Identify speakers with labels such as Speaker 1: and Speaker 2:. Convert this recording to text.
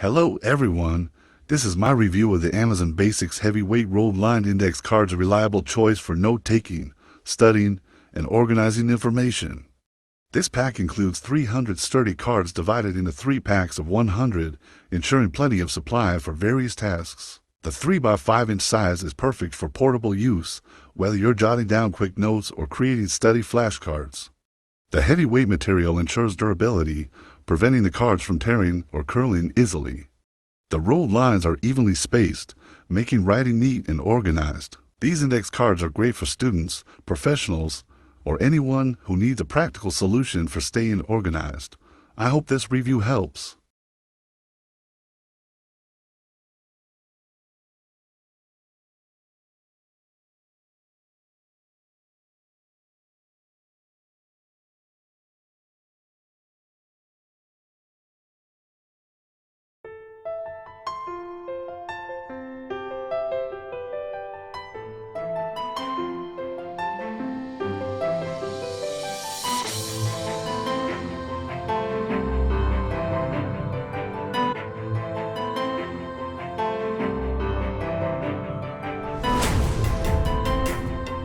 Speaker 1: Hello everyone, this is my review of the Amazon Basics Heavyweight Rolled Line Index Cards, a reliable choice for note-taking, studying, and organizing information. This pack includes 300 sturdy cards divided into 3 packs of 100, ensuring plenty of supply for various tasks. The 3x5-inch size is perfect for portable use, whether you're jotting down quick notes or creating study flashcards. The heavyweight material ensures durability, preventing the cards from tearing or curling easily. The rolled lines are evenly spaced, making writing neat and organized. These index cards are great for students, professionals, or anyone who needs a practical solution for staying organized. I hope this review helps.